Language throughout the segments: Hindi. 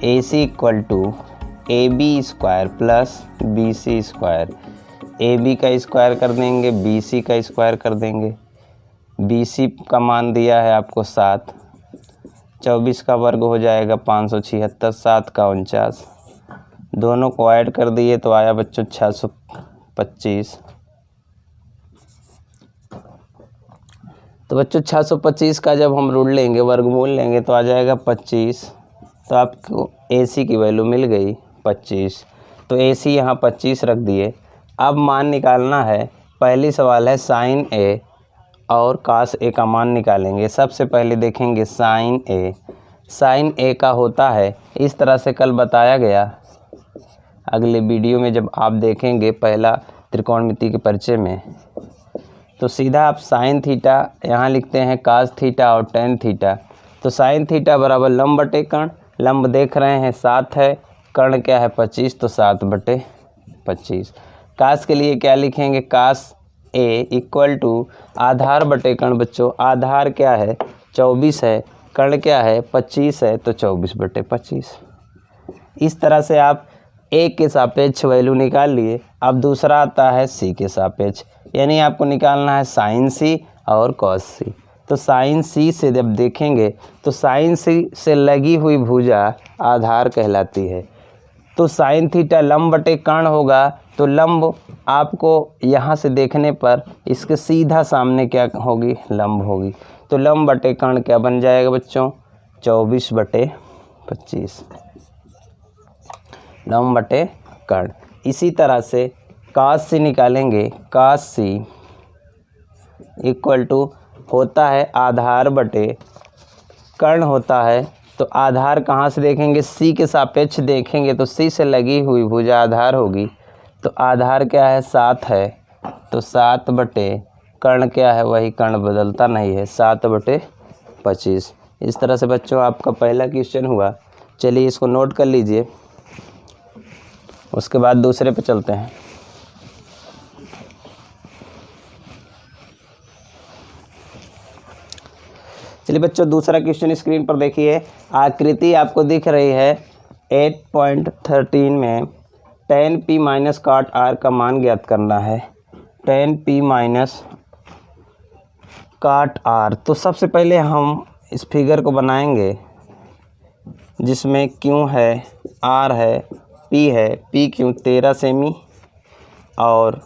A C equal to A B square plus B C square. A B का स्क्वायर कर देंगे, बी सी का स्क्वायर कर देंगे। बी सी का मान दिया है आपको 7, 24 का वर्ग हो जाएगा 576, 7 का 49, दोनों को ऐड कर दिए तो आया बच्चों 625। तो बच्चों 625 का जब हम रूट लेंगे, वर्गमूल लेंगे तो आ जाएगा 25। तो आपको ए सी की वैल्यू मिल गई 25। तो ए सी यहाँ 25 रख दिए। अब मान निकालना है। पहली सवाल है साइन ए और कास ए का मान निकालेंगे। सबसे पहले देखेंगे साइन ए। साइन ए का होता है इस तरह से, कल बताया गया। अगले वीडियो में जब आप देखेंगे पहला त्रिकोणमिति के परिचय में, तो सीधा आप साइन थीटा यहाँ लिखते हैं, कास थीटा और टेन थीटा। तो साइन थीटा बराबर लंब बटे कर्ण। लंब देख रहे हैं 7 है, कर्ण क्या है 25, तो 7 बटे 25। कास के लिए क्या लिखेंगे, कास ए इक्वल टू आधार बटे कर्ण। बच्चों आधार क्या है 24 है, कर्ण क्या है 25 है, तो 24 बटे 25। इस तरह से आप ए के सापेक्ष वैल्यू निकाल लिए। अब दूसरा आता है सी के सापेक्ष, यानी आपको निकालना है साइन सी और कॉस सी। तो साइन सी से जब देखेंगे तो साइन सी से लगी हुई भुजा आधार कहलाती है। तो साइन थीटा लंब बटे कर्ण होगा, तो लंब आपको यहाँ से देखने पर इसके सीधा सामने क्या होगी, लंब होगी। तो लंब बटे कर्ण क्या बन जाएगा बच्चों, 24 बटे 25, लंब बटे कर्ण। इसी तरह से कास सी निकालेंगे। कास सी इक्वल टू होता है आधार बटे कर्ण होता है। तो आधार कहाँ से देखेंगे, सी के सापेक्ष देखेंगे तो सी से लगी हुई भुजा आधार होगी। तो आधार क्या है 7 है, तो 7 बटे कर्ण क्या है, वही कर्ण बदलता नहीं है, 7 बटे 25। इस तरह से बच्चों आपका पहला क्वेश्चन हुआ। चलिए इसको नोट कर लीजिए, उसके बाद दूसरे पे चलते हैं। चलिए बच्चों दूसरा क्वेश्चन स्क्रीन पर देखिए। आकृति आपको दिख रही है 8.13 में tan p minus cot r का मान ज्ञात करना है। tan p minus cot r। तो सबसे पहले हम इस फिगर को बनाएंगे जिसमें q है, r है, p है। p q 13 सेमी और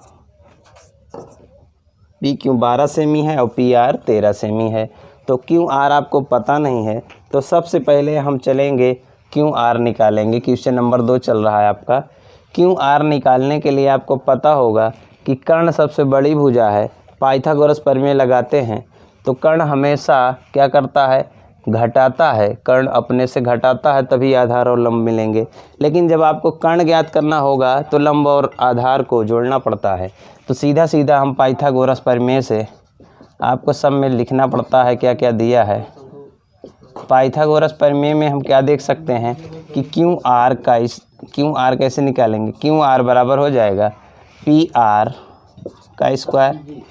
p q 12 सेमी है और p r 13 सेमी है। तो क्यू आर आपको पता नहीं है, तो सबसे पहले हम चलेंगे क्यू आर निकालेंगे। क्वेश्चन नंबर 2 चल रहा है आपका। क्यू आर निकालने के लिए आपको पता होगा कि कर्ण सबसे बड़ी भुजा है। पाइथागोरस प्रमेय लगाते हैं तो कर्ण हमेशा क्या करता है, घटाता है। कर्ण अपने से घटाता है तभी आधार और लंब मिलेंगे। लेकिन जब आपको कर्ण ज्ञात करना होगा तो लंब और आधार को जोड़ना पड़ता है। तो सीधा सीधा हम पाइथागोरस प्रमेय से आपको सब में लिखना पड़ता है क्या क्या दिया है। पाइथागोरस प्रमेय में हम क्या देख सकते हैं कि क्यू आर कैसे निकालेंगे। क्यू आर बराबर हो जाएगा पी आर का स्क्वायर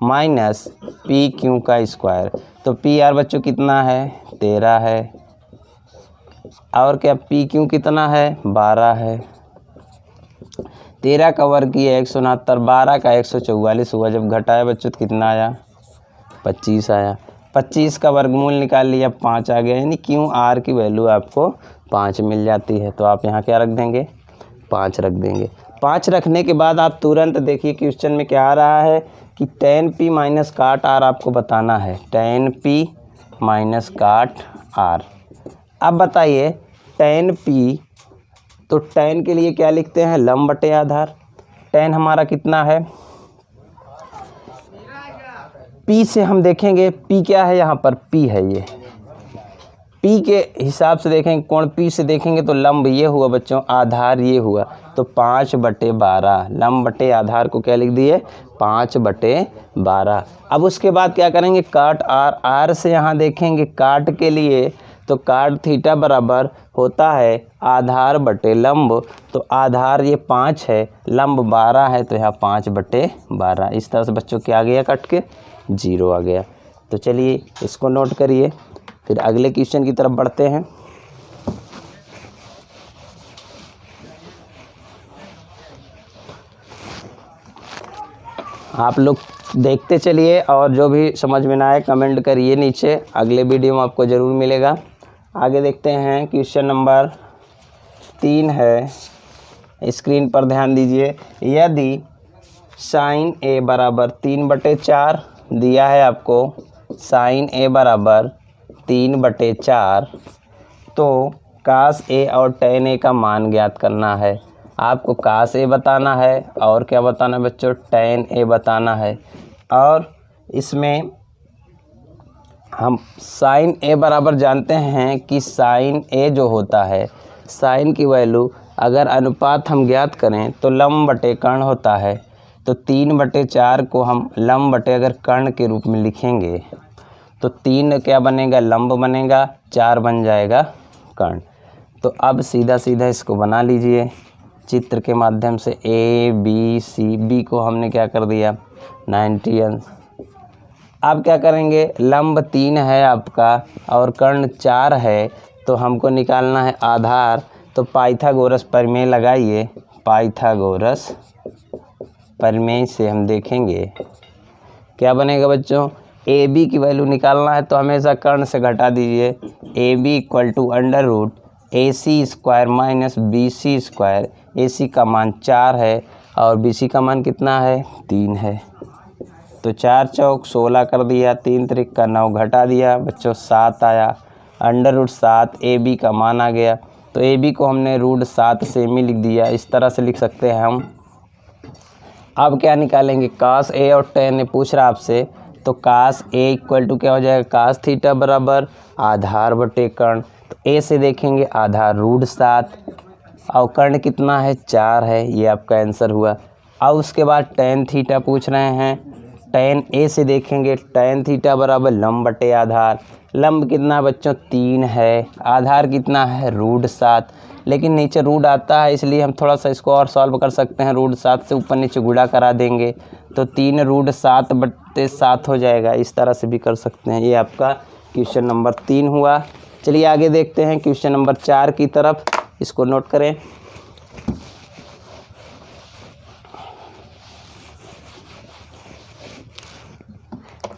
माइनस पी क्यू का स्क्वायर। तो पी आर बच्चों कितना है 13 है, और क्या पी क्यू कितना है 12 है। 13 का वर्ग किया 169, 12 का 144 हुआ। जब घटाया बच्चों तो कितना आया 25 आया। 25 का वर्गमूल निकाल लिया 5 आ गया, यानी क्यू आर की वैल्यू आपको 5 मिल जाती है। तो आप यहाँ क्या रख देंगे 5 रख देंगे। 5 रखने के बाद आप तुरंत देखिए क्वेश्चन में क्या आ रहा है कि tan p minus cot r आपको बताना है। tan p minus cot r। अब बताइए tan p, तो tan के लिए क्या लिखते हैं लंब बटे आधार। tan हमारा कितना है, P से हम देखेंगे P क्या है, यहाँ पर P है। ये P के हिसाब से देखेंगे, कोण P से देखेंगे तो लंब ये हुआ बच्चों, आधार ये हुआ। तो 5/12 लंब बटे आधार को क्या लिख दिए 5/12। अब उसके बाद क्या करेंगे काट R से यहाँ देखेंगे काट के लिए, तो काट थीटा बराबर होता है आधार बटे लंब। तो आधार ये 5 है, लंब 12 है, तो यहाँ 5/12। इस तरह से बच्चों क्या आ गया कट के 0 आ गया। तो चलिए इसको नोट करिए, फिर अगले क्वेश्चन की तरफ बढ़ते हैं। आप लोग देखते चलिए और जो भी समझ में ना आए कमेंट करिए नीचे, अगले वीडियो में आपको ज़रूर मिलेगा। आगे देखते हैं क्वेश्चन नंबर 3 है, स्क्रीन पर ध्यान दीजिए। यदि साइन ए बराबर 3/4 दिया है आपको, साइन ए बराबर 3/4, तो कास ए और टेन ए का मान ज्ञात करना है। आपको कास ए बताना है और क्या बताना है बच्चों, टेन ए बताना है। और इसमें हम साइन ए बराबर जानते हैं कि साइन ए जो होता है, साइन की वैल्यू अगर अनुपात हम ज्ञात करें तो लंब बटे कर्ण होता है। तो 3/4 को हम लंब बटे अगर कर्ण के रूप में लिखेंगे तो 3 क्या बनेगा, लंब बनेगा, 4 बन जाएगा कर्ण। तो अब सीधा सीधा इसको बना लीजिए चित्र के माध्यम से। ए बी सी, बी को हमने क्या कर दिया 90 अंश। अब क्या करेंगे, लंब 3 है आपका और कर्ण 4 है, तो हमको निकालना है आधार। तो पाइथागोरस प्रमेय लगाइए, पाइथागोरस प्रमेय से हम देखेंगे क्या बनेगा बच्चों। ए बी की वैल्यू निकालना है तो हमेशा कर्ण से घटा दीजिए। A B equal to √ AC² minus BC²। AC का मान 4 है और BC का मान कितना है, 3 है। तो 4 चौक 16 कर दिया, 3 त्रिक का 9 घटा दिया बच्चों, 7 आया। √7 AB का मान आ गया। तो AB को हमने √7 सेमी लिख दिया, इस तरह से लिख सकते हैं हम। अब क्या निकालेंगे, कास ए और टेन ए पूछ रहा आपसे, तो कास ए इक्वल टू क्या हो जाएगा, कास थीटा बराबर आधार बटे कर्ण। तो ए से देखेंगे आधार √7 और कर्ण कितना है, 4 है, ये आपका आंसर हुआ। अब उसके बाद टेन थीटा पूछ रहे हैं, टेन ए से देखेंगे टेन थीटा बराबर लंब बटे आधार। लंब कितना है बच्चों, 3 है, आधार कितना है √7, लेकिन नीचे रूट आता है इसलिए हम थोड़ा सा इसको और सॉल्व कर सकते हैं। √7 से ऊपर नीचे गुणा करा देंगे तो 3 √7/7 हो जाएगा, इस तरह से भी कर सकते हैं। ये आपका क्वेश्चन नंबर 3 हुआ। चलिए आगे देखते हैं क्वेश्चन नंबर 4 की तरफ, इसको नोट करें।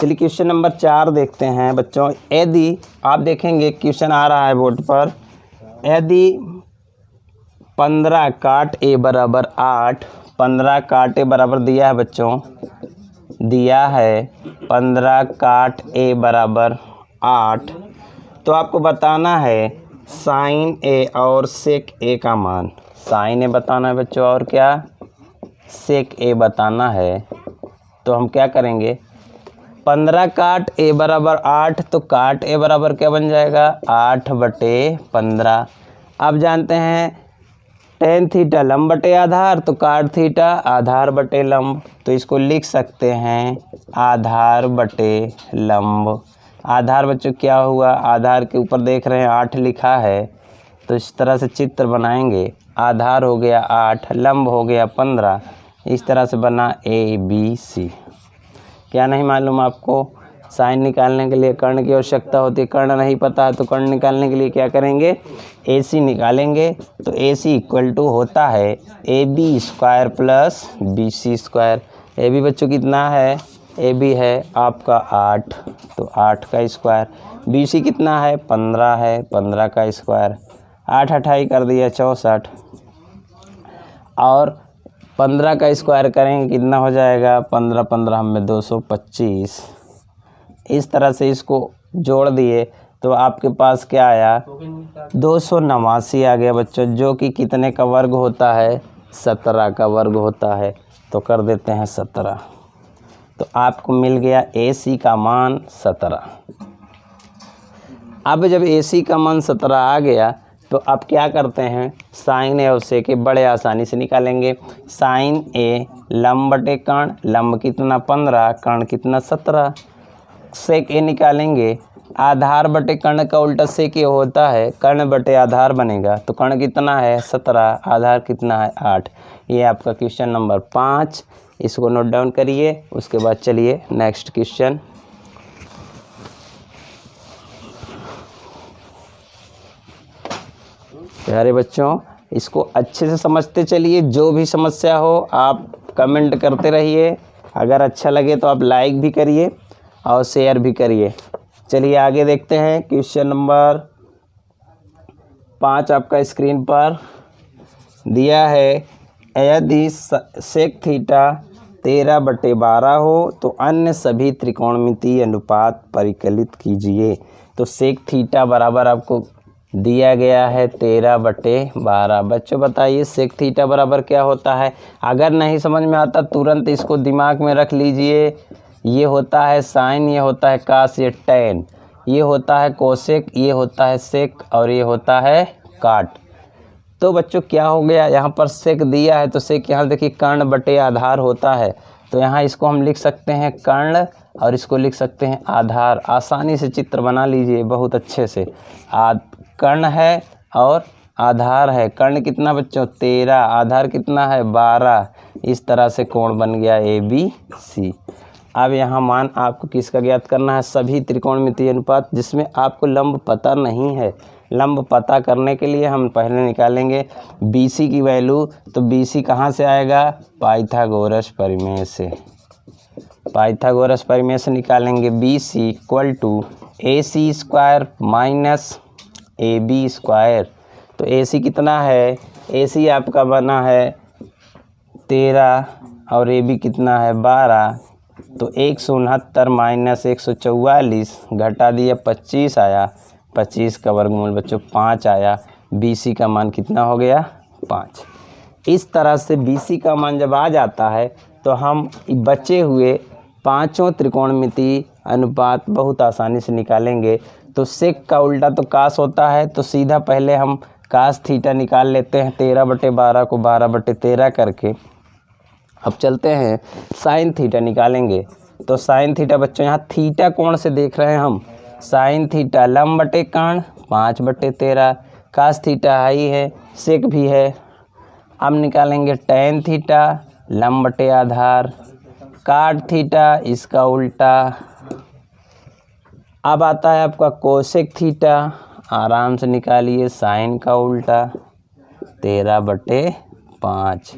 चलिए क्वेश्चन नंबर 4 देखते हैं बच्चों। यदि आप देखेंगे क्वेश्चन आ रहा है बोर्ड पर, यदि 15 काट ए बराबर 8, 15 काट ए बराबर दिया है बच्चों, दिया है 15 काट ए बराबर 8, तो आपको बताना है साइन ए और सेक ए का मान। साइन ए बताना है बच्चों और क्या, सेक ए बताना है। तो हम क्या करेंगे, 15 काट ए बराबर 8, तो काट ए बराबर क्या बन जाएगा, 8/15। अब जानते हैं टेन थीटा लंब बटे आधार, तो काट थीटा आधार बटे लंब। तो इसको लिख सकते हैं आधार बटे लंब। आधार बच्चों क्या हुआ, आधार के ऊपर देख रहे हैं 8 लिखा है, तो इस तरह से चित्र बनाएंगे। आधार हो गया 8, लंब हो गया 15, इस तरह से बना ABC। क्या नहीं मालूम आपको, साइन निकालने के लिए कर्ण की आवश्यकता होती है। कर्ण नहीं पता है तो कर्ण निकालने के लिए क्या करेंगे, AC निकालेंगे। तो AC इक्वल टू होता है AB² + BC²। AB बच्चों कितना है, AB है आपका 8, तो 8 का स्क्वायर। BC कितना है, 15 है, 15 का स्क्वायर। 8 8 कर दिया 64, और 15 का स्क्वायर करेंगे कितना हो जाएगा, 15 15 में 225। इस तरह से इसको जोड़ दिए तो आपके पास क्या आया, 289 आ गया बच्चों, जो कि कितने का वर्ग होता है, 17 का वर्ग होता है। तो कर देते हैं 17, तो आपको मिल गया AC का मान 17। अब जब AC का मान 17 आ गया तो अब क्या करते हैं, साइन ए और सेक ए बड़े आसानी से निकालेंगे। साइन ए लंब बटे कर्ण, लंब कितना 15, कर्ण कितना 17। सेक ए निकालेंगे, आधार बटे कर्ण का उल्टा सेक ए होता है, कर्ण बटे आधार बनेगा। तो कर्ण कितना है 17, आधार कितना है 8। ये आपका क्वेश्चन नंबर 5, इसको नोट डाउन करिए। उसके बाद चलिए नेक्स्ट क्वेश्चन। प्यारे बच्चों, इसको अच्छे से समझते चलिए, जो भी समस्या हो आप कमेंट करते रहिए अगर अच्छा लगे तो आप लाइक भी करिए और शेयर भी करिए। चलिए आगे देखते हैं। क्वेश्चन नंबर 5 आपका स्क्रीन पर दिया है। यदि सेक थीटा 13/12 हो तो अन्य सभी त्रिकोणमितीय अनुपात परिकलित कीजिए। तो सेक थीटा बराबर आपको दिया गया है 13/12। बच्चों बताइए सेक थीटा बराबर क्या होता है। अगर नहीं समझ में आता तुरंत इसको दिमाग में रख लीजिए। ये होता है साइन, ये होता है कास, ये टैन, ये होता है कोसेक, ये होता है सेक और ये होता है काट। तो बच्चों क्या हो गया, यहाँ पर सेक दिया है तो सेक यहाँ देखिए कर्ण बटे आधार होता है। तो यहाँ इसको हम लिख सकते हैं कर्ण और इसको लिख सकते हैं आधार। आसानी से चित्र बना लीजिए बहुत अच्छे से। कर्ण है और आधार है। कर्ण कितना बच्चों 13, आधार कितना है 12। इस तरह से कोण बन गया ABC। अब यहाँ मान आपको किसका ज्ञात करना है, सभी त्रिकोणमितीय अनुपात जिसमें आपको लंब पता नहीं है। लंब पता करने के लिए हम पहले निकालेंगे BC की वैल्यू। तो BC कहाँ से आएगा, पाइथागोरस प्रमेय से। पाइथागोरस प्रमेय से निकालेंगे BC = AC² माइनस AB²। तो AC कितना है, AC आपका बना है 13 और AB कितना है 12। तो 169 माइनस 144 घटा दिया 25 आया। 25 का वर्गमूल बच्चों 5 आया। BC का मान कितना हो गया 5। इस तरह से BC का मान जब आ जाता है तो हम बचे हुए पांचों त्रिकोणमितीय अनुपात बहुत आसानी से निकालेंगे। तो सेक का उल्टा तो कास होता है, तो सीधा पहले हम कास थीटा निकाल लेते हैं 13/12 को 12/13 करके। अब चलते हैं साइन थीटा निकालेंगे। तो साइन थीटा बच्चों यहाँ थीटा कोण से देख रहे हैं हम। साइन थीटा लंब बटे कर्ण 5/13। कास थीटा हाई है, सेक भी है। अब निकालेंगे टैन थीटा लंब बटे आधार। काट थीटा इसका उल्टा। अब आता है आपका कोसेक थीटा, आराम से निकालिए साइन का उल्टा 13/5।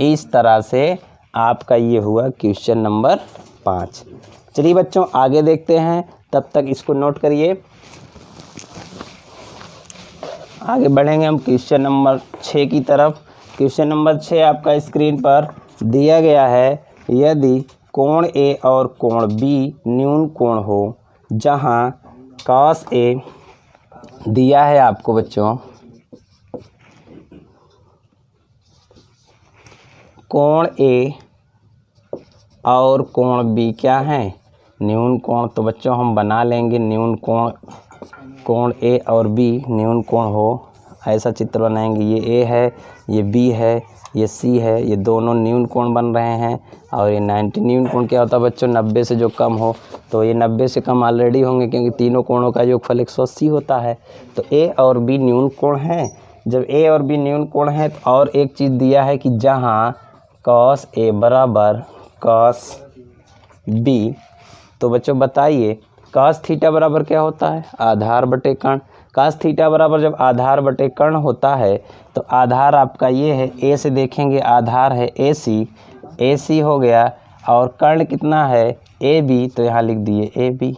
इस तरह से आपका ये हुआ क्वेश्चन नंबर 5। चलिए बच्चों आगे देखते हैं, तब तक इसको नोट करिए। आगे बढ़ेंगे हम क्वेश्चन नंबर 6 की तरफ। क्वेश्चन नंबर 6 आपका स्क्रीन पर दिया गया है। यदि कोण A और कोण B न्यून कोण हो, जहां cos A दिया है आपको बच्चों, कोण A और कोण B क्या है न्यून कोण। तो बच्चों हम बना लेंगे न्यून कोण। कोण A और B न्यून कोण हो ऐसा चित्र बनाएंगे। ये A है, ये B है, ये C है, ये दोनों न्यून कोण बन रहे हैं। और ये 90 न्यून कोण क्या होता है बच्चों 90 से जो कम हो। तो ये 90 से कम ऑलरेडी होंगे क्योंकि तीनों कोणों का योगफल 180 होता है। तो A और B न्यून कोण है। जब A और B न्यून कोण है तो और एक चीज़ दिया है कि जहाँ cos A बराबर cos B। तो बच्चों बताइए cos थीटा बराबर क्या होता है, आधार बटे कर्ण। cos थीटा बराबर जब आधार बटे कर्ण होता है तो आधार आपका ये है, A से देखेंगे आधार है AC हो गया। और कर्ण कितना है AB, तो यहाँ लिख दिए AB।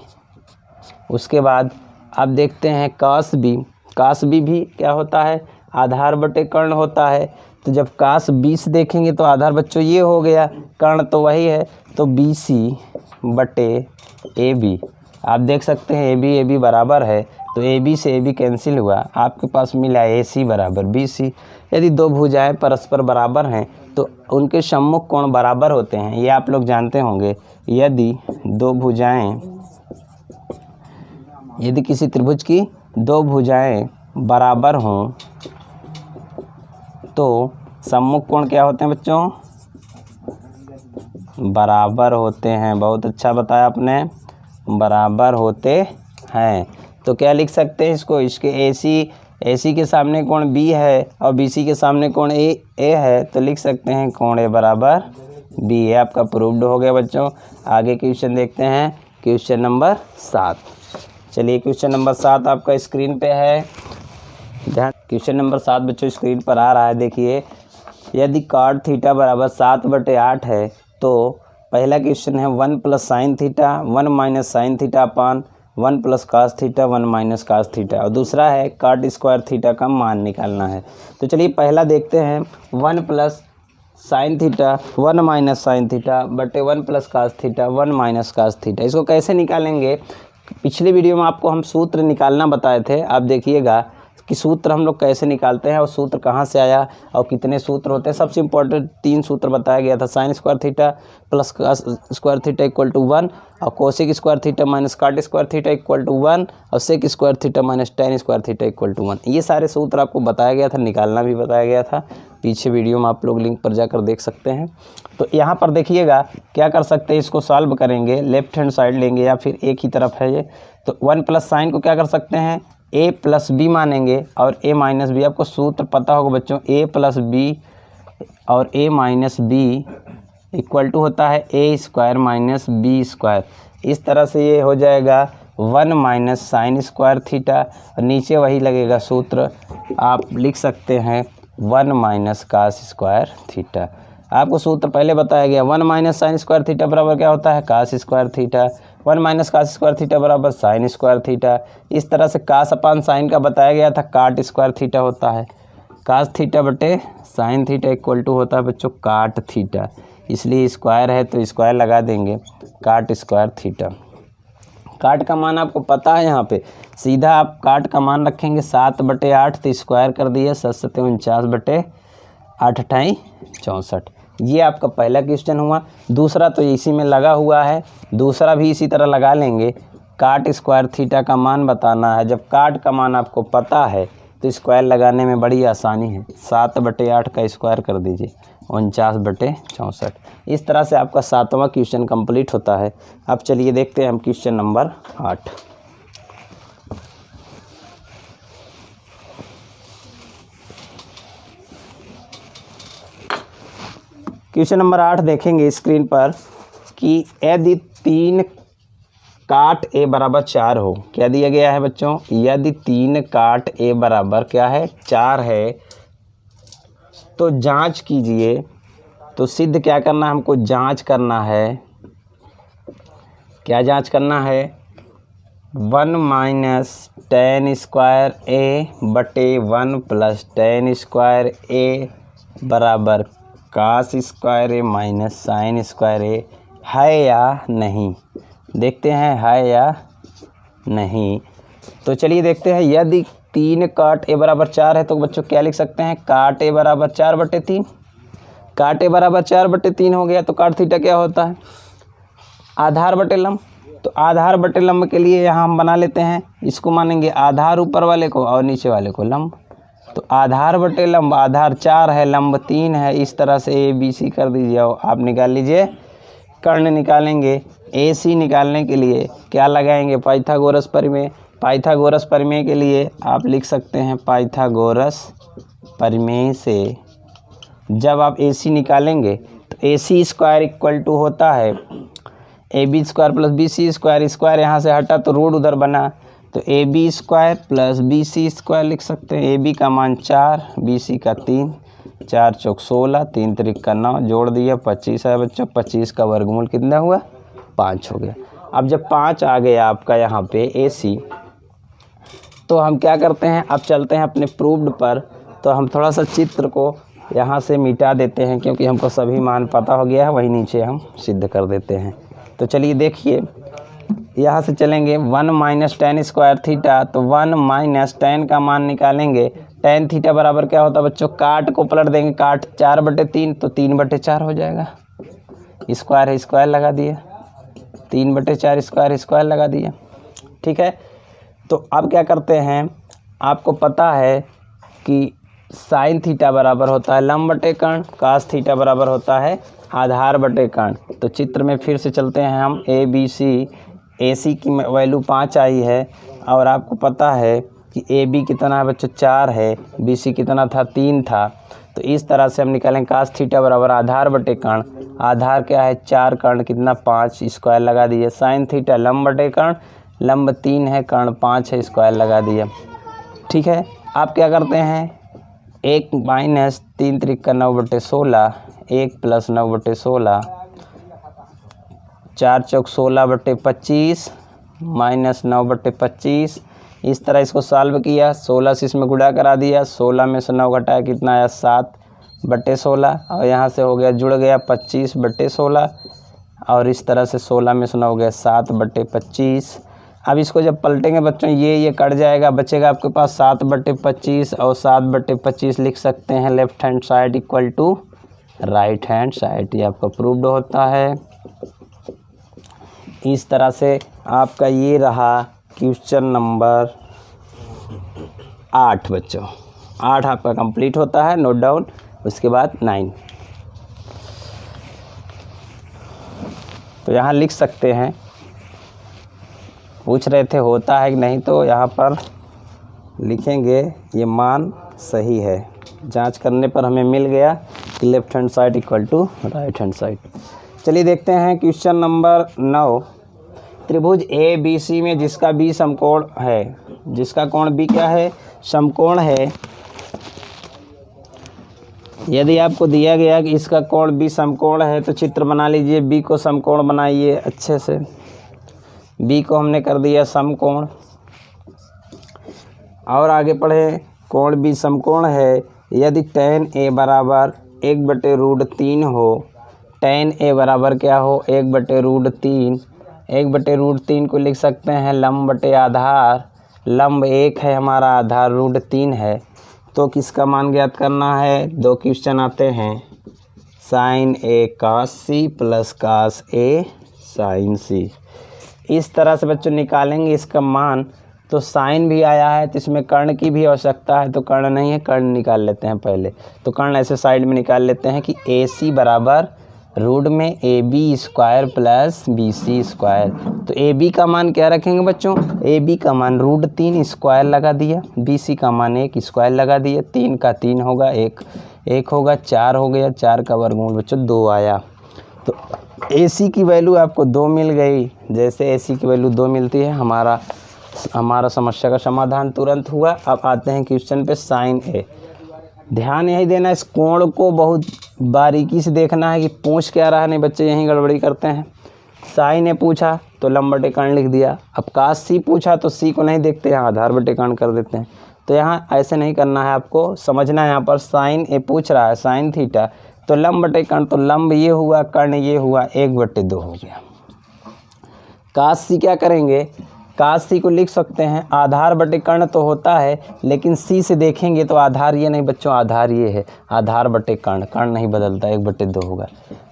उसके बाद अब देखते हैं cos B भी क्या होता है, आधार बटे कर्ण होता है। तो जब cos B से देखेंगे तो आधार बच्चों ये हो गया, कर्ण तो वही है, तो BC बटे AB। आप देख सकते हैं AB बराबर है, तो AB से AB कैंसिल हुआ, आपके पास मिला AC बराबर BC। यदि दो भुजाएं परस्पर बराबर हैं तो उनके सम्मुख कोण बराबर होते हैं, ये आप लोग जानते होंगे। यदि किसी त्रिभुज की दो भुजाएं बराबर हों तो सम्मुख कोण क्या होते हैं बच्चों, बराबर होते हैं। बहुत अच्छा बताया आपने, बराबर होते हैं। तो क्या लिख सकते हैं इसको, इसके AC के सामने कोण B है और BC के सामने कोण A है, तो लिख सकते हैं कोण A बराबर B है। आपका प्रूव्ड हो गया बच्चों। आगे क्वेश्चन देखते हैं, क्वेश्चन नंबर 7। चलिए क्वेश्चन नंबर 7 आपका स्क्रीन पे है। क्वेश्चन नंबर 7 बच्चों स्क्रीन पर आ रहा है, देखिए। यदि cot थीटा बराबर 7/8 है तो पहला क्वेश्चन है 1 plus sine theta 1 minus sine theta upon 1 plus cos theta 1 minus cos theta, और दूसरा है काट स्क्वायर थीटा का मान निकालना है। तो चलिए पहला देखते हैं 1 plus sine theta 1 minus sine theta बटे 1 plus cos theta 1 minus cos theta. इसको कैसे निकालेंगे, पिछले वीडियो में आपको हम सूत्र निकालना बताए थे, आप देखिएगा कि सूत्र हम लोग कैसे निकालते हैं और सूत्र कहाँ से आया और कितने सूत्र होते हैं। सबसे इम्पोर्टेंट 3 सूत्र बताया गया था, sine square theta plus cos square theta equal to 1, और cosec square theta minus cot square theta equal to 1, और sec square theta minus tan square theta equal to 1। ये सारे सूत्र आपको बताया गया था, निकालना भी बताया गया था, पीछे वीडियो में आप लोग लिंक पर जाकर देख सकते हैं। तो यहाँ पर देखिएगा क्या कर सकते हैं, इसको सॉल्व करेंगे, लेफ्ट हैंड साइड लेंगे या फिर एक ही तरफ है ये। तो 1 प्लस साइन को क्या कर सकते हैं, a प्लस बी मानेंगे, और a माइनस बी, आपको सूत्र पता होगा बच्चों, a प्लस बी और a minus B equal to होता है a square minus B square. इस तरह से ये हो जाएगा 1 माइनस साइन स्क्वायर थीटा, और नीचे वही लगेगा सूत्र, आप लिख सकते हैं 1 माइनस कास स्क्वायर थीटा। आपको सूत्र पहले बताया गया, 1 माइनस साइन स्क्वायर थीटा बराबर क्या होता है, cos square theta, 1 minus cos square theta बराबर साइन स्क्वायर थीटा। इस तरह से कास अपान साइन का बताया गया था, काट स्क्वायर थीटा होता है, कास थीटा बटे साइन थीटा इक्वल टू होता है बच्चों काट थीटा, इसलिए स्क्वायर है तो स्क्वायर लगा देंगे, काट स्क्वायर थीटा। काट का मान आपको पता है, यहाँ पे सीधा आप काट का मान रखेंगे 7/8, तो स्क्वायर कर दिए 7 × 49 बटे 8 × 64। ये आपका पहला क्वेश्चन हुआ। दूसरा तो इसी में लगा हुआ है, दूसरा भी इसी तरह लगा लेंगे, काट स्क्वायर थीटा का मान बताना है। जब काट का मान आपको पता है तो स्क्वायर लगाने में बड़ी आसानी है, 7/8 का स्क्वायर कर दीजिए 49/64। इस तरह से आपका 7वां क्वेश्चन कंप्लीट होता है। अब चलिए देखते हैं हम क्वेश्चन नंबर 8। क्वेश्चन नंबर 8 देखेंगे स्क्रीन पर कि यदि 3 काट a बराबर 4 हो, क्या दिया गया है बच्चों, यदि 3 काट a बराबर क्या है 4 है, तो जांच कीजिए। तो सिद्ध क्या करना है, हमको जांच करना है, क्या जांच करना है, 1 माइनस टेन स्क्वायर a बटे 1 प्लस टेन स्क्वायर a बराबर कास स्क्वायर ए माइनस साइन स्क्वायर ए है या नहीं। देखते हैं है या नहीं। तो चलिए देखते हैं, यदि 3 काट ए बराबर 4 है तो बच्चों क्या लिख सकते हैं, काट ए बराबर 4/3। काट ए बराबर 4/3 हो गया, तो काट थीटा क्या होता है, आधार बटे लंब। तो आधार बटे लंब के लिए यहाँ हम बना लेते हैं, इसको मानेंगे आधार ऊपर वाले को और नीचे वाले को लंब। तो आधार बटे लंब, आधार 4 है लंब 3 है, इस तरह से ABC कर दीजिए। और आप निकाल लीजिए, कर्ण निकालेंगे। AC निकालने के लिए क्या लगाएंगे, पाइथागोरस प्रमेय। पाइथागोरस प्रमेय के लिए आप लिख सकते हैं पाइथागोरस प्रमेय से जब आप AC निकालेंगे तो AC स्क्वायर इक्वल टू होता है AB square plus BC square. Square यहाँ से हटा तो रूट उधर बना, तो AB square plus BC square लिख सकते हैं। AB का मान 4, BC का 3, 4 चौक 16, 3 त्रिक का 9, जोड़ दिया 25 है बच्चों। 25 का वर्गमूल कितना हुआ, 5 हो गया। अब जब 5 आ गया आपका यहाँ पे AC, तो हम क्या करते हैं, अब चलते हैं अपने प्रूव्ड पर। तो हम थोड़ा सा चित्र को यहाँ से मिटा देते हैं, क्योंकि हमको सभी मान पता हो गया है, वहीं नीचे हम सिद्ध कर देते हैं। तो चलिए देखिए, यहाँ से चलेंगे 1 माइनस टेन स्क्वायर थीटा, तो 1 माइनस टेन का मान निकालेंगे। टेन थीटा बराबर क्या होता है बच्चों, काट को पलट देंगे, काट 4/3 तो 3/4 हो जाएगा। स्क्वायर है, स्क्वायर लगा दिया, 3/4 स्क्वायर स्क्वायर लगा दिया, ठीक है। तो अब क्या करते हैं, आपको पता है कि साइन थीटा बराबर होता है लंब बटे कर्ण, कास थीटा बराबर होता है आधार बटे कर्ण। तो चित्र में फिर से चलते हैं हम, AC की वैल्यू 5 आई है, और आपको पता है कि AB कितना है बच्चों 4 है, BC कितना था 3 था। तो इस तरह से हम निकालें कास थीटा बराबर आधार बटे कर्ण। आधार क्या है 4, कर्ण कितना 5, स्क्वायर लगा दिए। साइन थीटा लंब बटे कर्ण, लंब 3 है, कर्ण 5 है, स्क्वायर लगा दिया, ठीक है। आप क्या करते हैं, 1 माइनस 3 त्रिक का 9/16, 1 प्लस 9/16, 4 चौक 16/25 माइनस 9/25। इस तरह इसको सॉल्व किया, 16 से इसमें गुणा करा दिया, 16 में से 9 घटाया कितना आया 7/16 और यहाँ से हो गया जुड़ गया 25/16 और इस तरह से 16 में से 9 हो गया 7/25। अब इसको जब पलटेंगे बच्चों ये कट जाएगा, बचेगा आपके पास 7/25 और 7/25 लिख सकते हैं left hand side equal to right hand side. ये आपका प्रूव्ड होता है। इस तरह से आपका ये रहा क्वेश्चन नंबर 8 बच्चों। 8 आपका कंप्लीट होता है, नोट डाउन। उसके बाद 9 तो यहाँ लिख सकते हैं, पूछ रहे थे होता है कि नहीं, तो यहाँ पर लिखेंगे ये मान सही है। जांच करने पर हमें मिल गया कि left hand side equal to right hand side. चलिए देखते हैं क्वेश्चन नंबर 9। त्रिभुज ए बी सी में जिसका बी समकोण है, जिसका कोण बी क्या है, समकोण है। यदि आपको दिया गया कि इसका कोण बी समकोण है तो चित्र बना लीजिए, बी को समकोण बनाइए अच्छे से। बी को हमने कर दिया समकोण और आगे पढ़े, कोण बी समकोण है यदि tan A बराबर 1/√3 हो। tan A बराबर क्या हो 1/√3। 1/√3 को लिख सकते हैं लंब बटे आधार। लंब 1 है हमारा, आधार √3 है। तो किसका मान ज्ञात करना है, 2 क्वेश्चन आते हैं, sin A cos C plus cos A sin C। इस तरह से बच्चों निकालेंगे इसका मान। तो साइन भी आया है तो इसमें कर्ण की भी आवश्यकता है, तो कर्ण नहीं है, कर्ण निकाल लेते हैं पहले। तो कर्ण ऐसे साइड में निकाल लेते हैं कि AC बराबर रूट में AB² प्लस BC²। तो AB का मान क्या रखेंगे बच्चों, AB का मान √3² लगा दिया, BC का मान 1² लगा दिया। 3 का 3 होगा, 1 होगा, 4 हो गया, 4 का वर्गमूल बच्चों 2 आया। तो AC की वैल्यू आपको 2 मिल गई। जैसे AC की वैल्यू 2 मिलती है, हमारा समस्या का समाधान तुरंत हुआ। अब आते हैं क्वेश्चन पे sin A। ध्यान यही देना, इस कोण को बहुत बारीकी से देखना है कि पूछ क्या रहा है, नहीं बच्चे यहीं गड़बड़ी करते हैं। sin A पूछा तो लंब बटे कर्ण लिख दिया। अब cos C पूछा तो C को नहीं देखते हैं, आधार बटे कर्ण कर देते हैं। तो यहाँ ऐसे नहीं करना है, आपको समझना है। यहाँ पर sin A पूछ रहा है sin थीटा, तो लंब बटे कर्ण, तो लंब ये हुआ, कर्ण ये हुआ, 1/2 हो गया। cos C क्या करेंगे, cos C को लिख सकते हैं आधार बटे कर्ण तो होता है, लेकिन C से देखेंगे तो आधार ये नहीं बच्चों, आधार ये है, आधार बटे कर्ण, कर्ण नहीं बदलता, 1/2 होगा।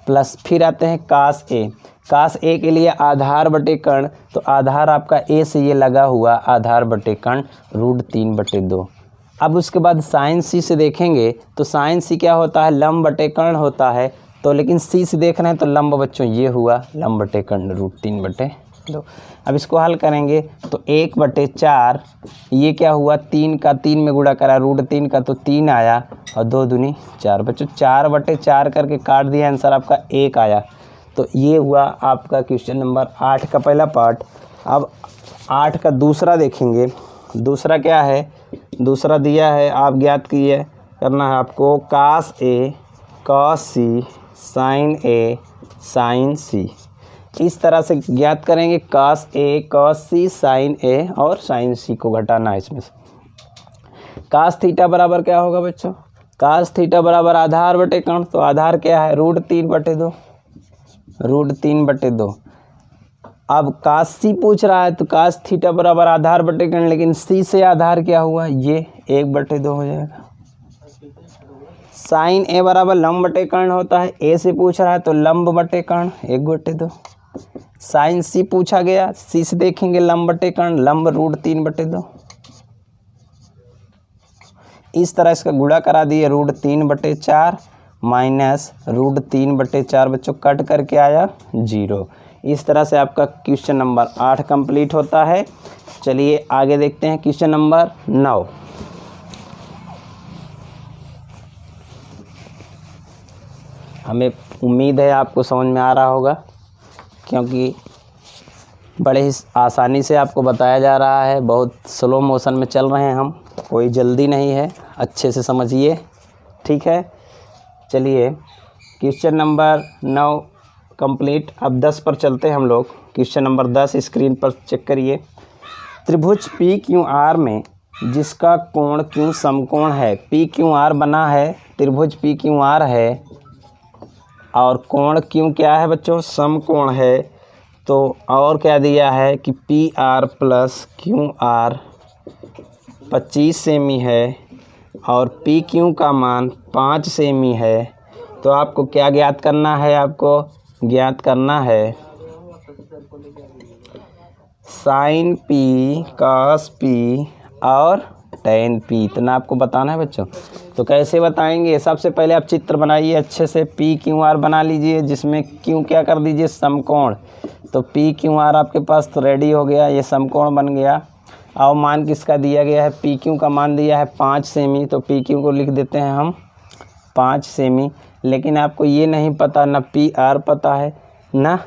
प्लस फिर आते हैं cos A। cos A के लिए आधार बटे कर्ण, तो आधार आपका A से ये लगा हुआ, आधार बटे कर्ण √3/2। अब उसके बाद sin C से देखेंगे तो sin C क्या होता है, लंब बटे कर्ण होता है। तो लेकिन C से देख रहे हैं तो लंब बच्चों ये हुआ, लंब बटे कर्ण √3/2। अब इसको हल करेंगे तो 1/4, ये क्या हुआ, 3 का 3 में गुणा करा, √3 का तो 3 आया और 2 दूनी 4 बच्चों, 4/4 करके काट दिया, आंसर आपका 1 आया। तो ये हुआ आपका क्वेश्चन नंबर 8 का पहला पार्ट। अब 8 का दूसरा देखेंगे। दूसरा क्या है, दूसरा दिया है, आप ज्ञात किए, करना है आपको cos A cos C sin A sin C। इस तरह से ज्ञात करेंगे, cos A cos C sin A और sin C को घटाना है इसमें से। cos थीटा बराबर क्या होगा बच्चों, cos थीटा बराबर आधार बटे कर्ण, तो आधार क्या है √3/2, √3/2। अब cos C पूछ रहा है तो cos थीटा बराबर आधार बटे कर्ण, लेकिन C से आधार क्या हुआ, ये 1/2 हो जाएगा। sin A बराबर लंब बटे कर्ण होता है, A से पूछ रहा है तो लंब बटे कर्ण 1/2। sin C पूछा गया, C से देखेंगे लंब बटे कर्ण, लंब √3/2। इस तरह इसका गुणा करा दिए, √3/4 माइनस √3/4 बच्चों कट करके आया 0। इस तरह से आपका क्वेश्चन नंबर 8 कंप्लीट होता है। चलिए आगे देखते हैं क्वेश्चन नंबर 9। हमें उम्मीद है आपको समझ में आ रहा होगा, क्योंकि बड़े ही आसानी से आपको बताया जा रहा है। बहुत स्लो मोशन में चल रहे हैं हम, कोई जल्दी नहीं है, अच्छे से समझिए, ठीक है। चलिए क्वेश्चन नंबर 9 कंप्लीट। अब 10 पर चलते हैं हम लोग। क्वेश्चन नंबर 10 स्क्रीन पर चेक करिए। त्रिभुज पी क्यू आर में जिसका कोण क्यू समकोण है। पी क्यू आर बना है, त्रिभुज पी क्यू आर है और कोण क्यू क्या है बच्चों, समकोण है। तो और क्या दिया है कि P R plus Q R 25 semi है और पी क्यू का मान 5 सेमी है। तो आपको क्या ज्ञात करना है, आपको ज्ञात करना है साइन पी, कॉस पी और टेन पी। इतना आपको बताना है बच्चों। तो कैसे बताएंगे, सबसे पहले आप चित्र बनाइए अच्छे से। पी क्यू आर बना लीजिए जिसमें क्यू क्या कर दीजिए, समकोण। तो पी क्यू आर आपके पास तो रेडी हो गया, ये समकोण बन गया। और मान किसका दिया गया है, पी क्यू का मान दिया है 5 सेमी। तो पी क्यू को लिख देते हैं हम 5 सेमी। लेकिन आपको ये नहीं पता, ना पी आर पता है ना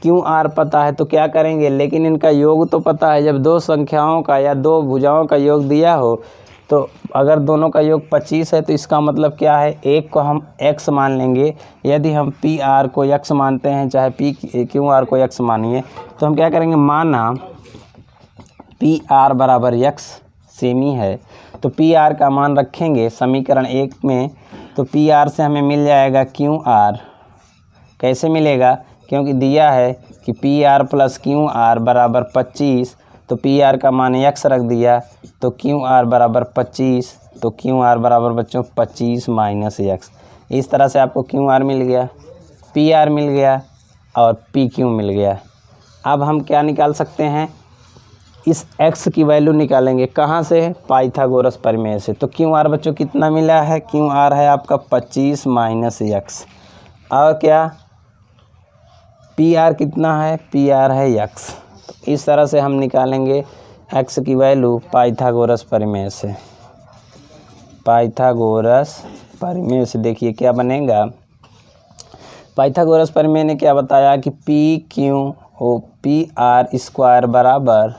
क्यू आर पता है। तो क्या करेंगे, लेकिन इनका योग तो पता है। जब दो संख्याओं का या दो भुजाओं का योग दिया हो तो अगर दोनों का योग 25 है तो इसका मतलब क्या है, एक को हम x मान लेंगे। यदि हम पी आर को x मानते हैं, चाहे पी क्यू आर को x मानिए, तो हम क्या करेंगे, माना पी आर बराबर x सेमी है तो पी आर का मान रखेंगे समीकरण 1 में। तो पी आर से हमें मिल जाएगा क्यू आर। कैसे मिलेगा, क्योंकि दिया है कि P R plus Q R बराबर 25। तो पी आर का मान x रख दिया तो क्यू आर बराबर 25। तो क्यू आर बराबर बच्चों 25 माइनस x। इस तरह से आपको क्यू आर मिल गया, पी आर मिल गया और पी क्यू मिल गया। अब हम क्या निकाल सकते हैं, इस x की वैल्यू निकालेंगे। कहाँ से, पाइथागोरस प्रमेय से। तो क्यू आर बच्चों कितना मिला है, क्यू आर है आपका 25 माइनस x। और क्या, पी आर कितना है, पी आर है x। तो इस तरह से हम निकालेंगे x की वैल्यू पाइथागोरस प्रमेय से। पाइथागोरस प्रमेय से देखिए क्या बनेगा। पाइथागोरस प्रमेय ने क्या बताया कि पी आर स्क्वायर बराबर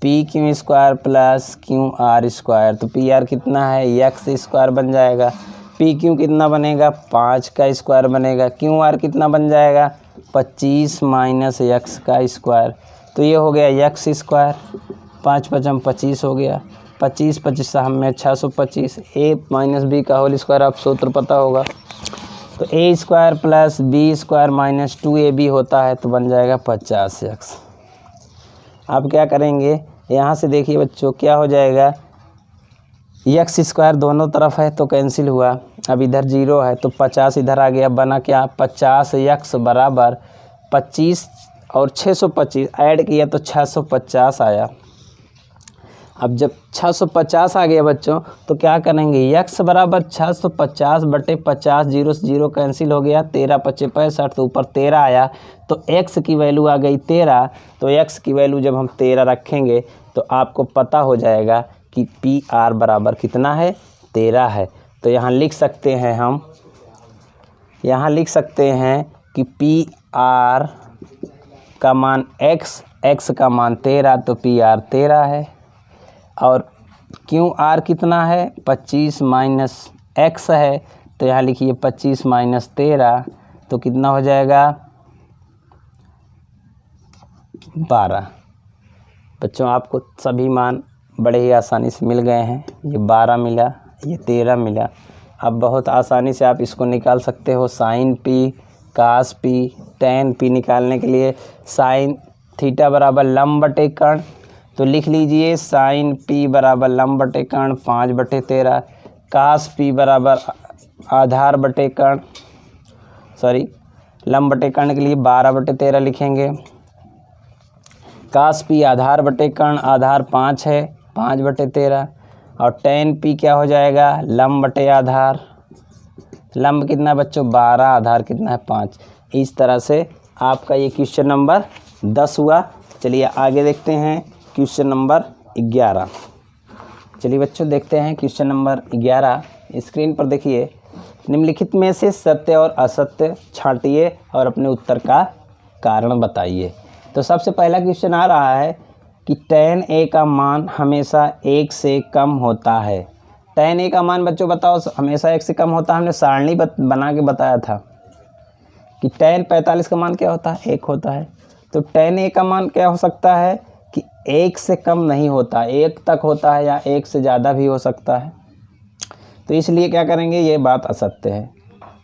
P Q square plus Q R square. तो पी आर कितना है, एक्स स्क्वायर बन जाएगा। पी क्यू कितना बनेगा, 5 का स्क्वायर बनेगा। क्यू आर कितना बन जाएगा, 25 माइनस एक्स का स्क्वायर। तो ये हो गया एक्स स्क्वायर, 5 5 25 हो गया। 25 25 में 625। ए माइनस बी का होल स्क्वायर, आप सूत्र पता होगा। तो A square plus B square minus 2ab होता है तो बन जाएगा 50x। आप क्या करेंगे, यहाँ से देखिए बच्चों क्या हो जाएगा, एक्स स्क्वायर दोनों तरफ है तो कैंसिल हुआ। अब इधर 0 है तो 50 इधर आ गया, बना क्या 50x बराबर 25 और 625 ऐड किया तो 650 आया। अब जब 650 आ गया बच्चों तो क्या करेंगे, x बराबर 650 बटे 50, 0 से 0 कैंसिल हो गया, 13 25 65 तो ऊपर 13 आया। तो x की वैल्यू आ गई 13। तो x की वैल्यू जब हम 13 रखेंगे तो आपको पता हो जाएगा कि पी आर बराबर कितना है, 13 है। तो यहाँ लिख सकते हैं हम, यहाँ लिख सकते हैं कि पी आर का मान x का मान 13 तो पी आर 13 है। और क्यू आर कितना है, 25 माइनस x है। तो यहाँ लिखिए 25 माइनस 13 तो कितना हो जाएगा 12। बच्चों आपको सभी मान बड़े ही आसानी से मिल गए हैं। ये 12 मिला, ये 13 मिला। अब बहुत आसानी से आप इसको निकाल सकते हो। साइन पी, कास पी, टेन पी निकालने के लिए साइन थीटा बराबर लंब बटे कर्ण। तो लिख लीजिए साइन पी बराबर लंब बटे कर्ण 5/13। कास पी बराबर आधार बटे कर्ण, लंब बटे कर्ण के लिए 12/13 लिखेंगे। कास पी आधार बटे कर्ण, आधार 5 है 5/13। और टेन पी क्या हो जाएगा, लंब बटे आधार। लंब कितना है बच्चों 12, आधार कितना है 5। इस तरह से आपका ये क्वेश्चन नंबर 10 हुआ। चलिए आगे देखते हैं क्वेश्चन नंबर 11। चलिए बच्चों देखते हैं क्वेश्चन नंबर 11। स्क्रीन पर देखिए, निम्नलिखित में से सत्य और असत्य छांटिए और अपने उत्तर का कारण बताइए। तो सबसे पहला क्वेश्चन आ रहा है कि tan a का मान हमेशा 1 से कम होता है। tan a का मान बच्चों बताओ हमेशा 1 से कम होता है, हमने सारणी बना के बताया था। कि tan 45 का मान क्या होता है, 1 होता है। तो tan a का मान क्या हो सकता है कि 1 से कम नहीं होता, 1 तक होता है या 1 से ज़्यादा भी हो सकता है। तो इसलिए क्या करेंगे, ये बात असत्य है।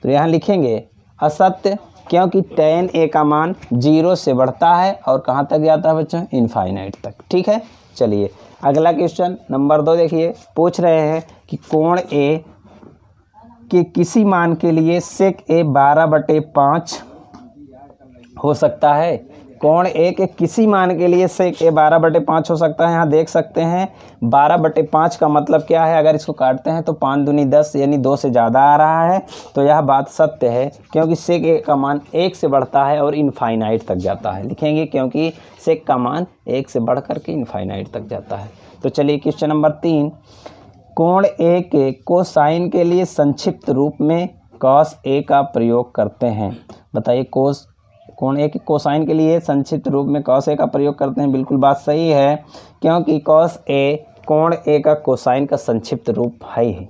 तो यहाँ लिखेंगे असत्य, क्योंकि tan a का मान 0 से बढ़ता है और कहाँ तक जाता है बच्चों, इनफाइनाइट तक। ठीक है, चलिए अगला क्वेश्चन नंबर 2 देखिए, पूछ रहे हैं कि कोण a के किसी मान के लिए sec a 12/5 हो सकता है। कोण a के किसी मान के लिए sec a 12/5 हो सकता है। यहाँ देख सकते हैं 12/5 का मतलब क्या है, अगर इसको काटते हैं तो 5 दूनी 10 यानी 2 से ज़्यादा आ रहा है। तो यह बात सत्य है, क्योंकि sec a का मान 1 से बढ़ता है और इनफाइनाइट तक जाता है। लिखेंगे क्योंकि sec का मान 1 से बढ़ करके इनफाइनाइट तक जाता है। तो चलिए क्वेश्चन नंबर 3, कोण a के कोसाइन के लिए संक्षिप्त रूप में cos a का प्रयोग करते हैं। बताइए, कोण a के कोसाइन के लिए संक्षिप्त रूप में cos a का प्रयोग करते हैं। बिल्कुल बात सही है, क्योंकि cos a कोण a का कोसाइन का संक्षिप्त रूप है ही।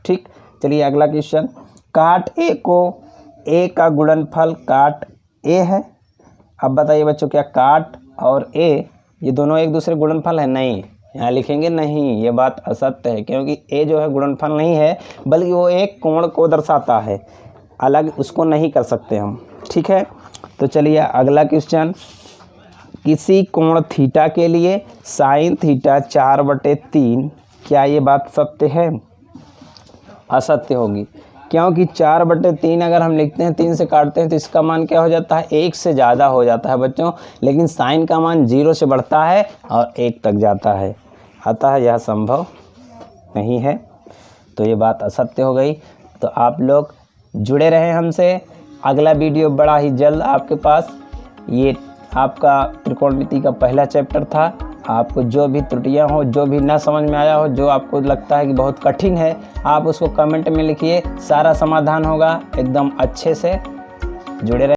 ठीक, चलिए अगला क्वेश्चन, काट a को a का गुणनफल काट a है। अब बताइए बच्चों, क्या काट और a ये दोनों एक दूसरे गुणनफल है? नहीं, यहाँ लिखेंगे नहीं, ये बात असत्य है, क्योंकि a जो है गुणनफल नहीं है, बल्कि वो एक कोण को दर्शाता है, अलग उसको नहीं कर सकते हम। ठीक है, तो चलिए अगला क्वेश्चन, किसी कोण थीटा के लिए साइन थीटा 4/3, क्या ये बात सत्य है? असत्य होगी, क्योंकि 4/3 अगर हम लिखते हैं 3 से काटते हैं तो इसका मान क्या हो जाता है, 1 से ज़्यादा हो जाता है बच्चों। लेकिन साइन का मान 0 से बढ़ता है और 1 तक जाता है, अतः यह संभव नहीं है। तो ये बात असत्य हो गई। तो आप लोग जुड़े रहें हमसे, अगला वीडियो बड़ा ही जल्द आपके पास। ये आपका त्रिकोणमिति का पहला चैप्टर था। आपको जो भी त्रुटियां हो, जो भी ना समझ में आया हो, जो आपको लगता है कि बहुत कठिन है, आप उसको कमेंट में लिखिए, सारा समाधान होगा एकदम अच्छे से। जुड़े रहें।